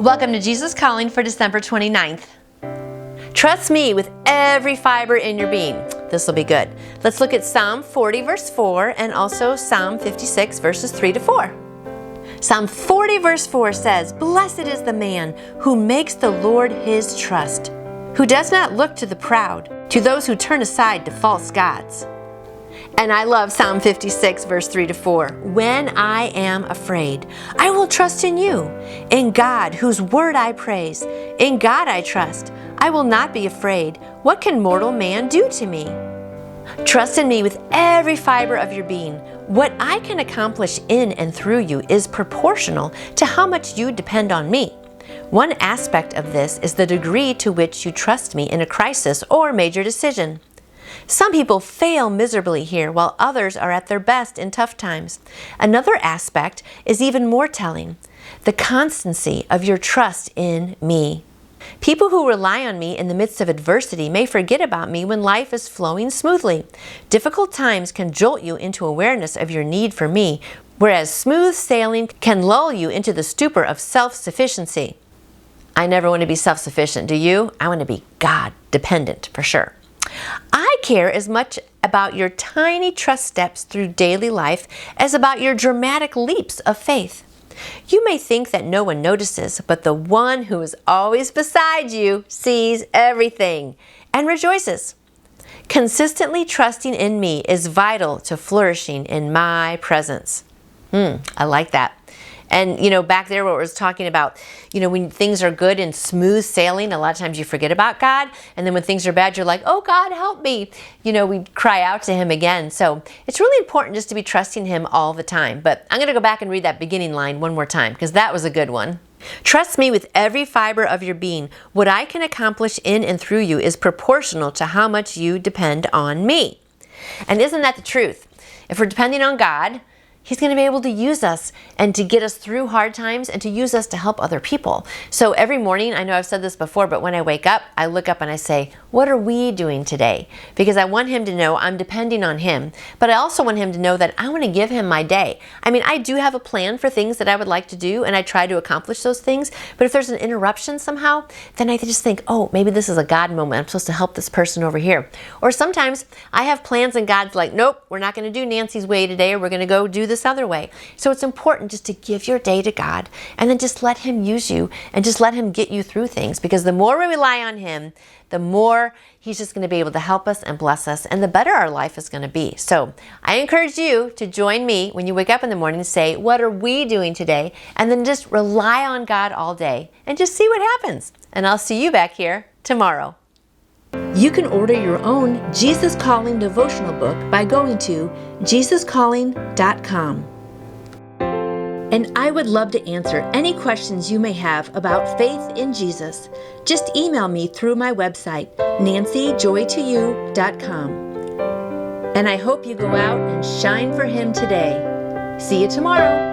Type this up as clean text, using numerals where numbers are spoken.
Welcome to Jesus Calling for December 29th. Trust me with every fiber in your being. This will be good. Let's look at Psalm 40 verse 4 and also Psalm 56 verses 3 to 4. Psalm 40 verse 4 says, "Blessed is the man who makes the Lord his trust, who does not look to the proud, to those who turn aside to false gods." And I love Psalm 56 verse 3 to 4. "When I am afraid, I will trust in you. In God, whose word I praise. In God I trust. I will not be afraid. What can mortal man do to me?" Trust in me with every fiber of your being. What I can accomplish in and through you is proportional to how much you depend on me. One aspect of this is the degree to which you trust me in a crisis or major decision. Some people fail miserably here, while others are at their best in tough times. Another aspect is even more telling: the constancy of your trust in me. People who rely on me in the midst of adversity may forget about me when life is flowing smoothly. Difficult times can jolt you into awareness of your need for me, whereas smooth sailing can lull you into the stupor of self-sufficiency. I never want to be self-sufficient, do you? I want to be God-dependent, for sure. I care as much about your tiny trust steps through daily life as about your dramatic leaps of faith. You may think that no one notices, but the one who is always beside you sees everything and rejoices. Consistently trusting in me is vital to flourishing in my presence. I like that. And, back there where it was talking about, when things are good and smooth sailing, a lot of times you forget about God. And then when things are bad, you're like, "Oh, God, help me." We cry out to him again. So it's really important just to be trusting him all the time. But I'm going to go back and read that beginning line one more time because that was a good one. Trust me with every fiber of your being. What I can accomplish in and through you is proportional to how much you depend on me. And isn't that the truth? If we're depending on God, he's going to be able to use us and to get us through hard times and to use us to help other people. So every morning, I know I've said this before, but when I wake up, I look up and I say, "What are we doing today?" Because I want him to know I'm depending on him, but I also want him to know that I want to give him my day. I do have a plan for things that I would like to do, and I try to accomplish those things, but if there's an interruption somehow, then I just think, "Oh, maybe this is a God moment. I'm supposed to help this person over here." Or sometimes I have plans and God's like, "Nope, we're not going to do Nancy's way today, or we're going to go do this other way." So it's important just to give your day to God and then just let him use you and just let him get you through things, because the more we rely on him, the more he's just going to be able to help us and bless us, and the better our life is going to be. So I encourage you to join me when you wake up in the morning and say, "What are we doing today?" And then just rely on God all day and just see what happens. And I'll see you back here tomorrow. You can order your own Jesus Calling devotional book by going to jesuscalling.com. And I would love to answer any questions you may have about faith in Jesus. Just email me through my website, nancyjoytoyou.com. And I hope you go out and shine for him today. See you tomorrow.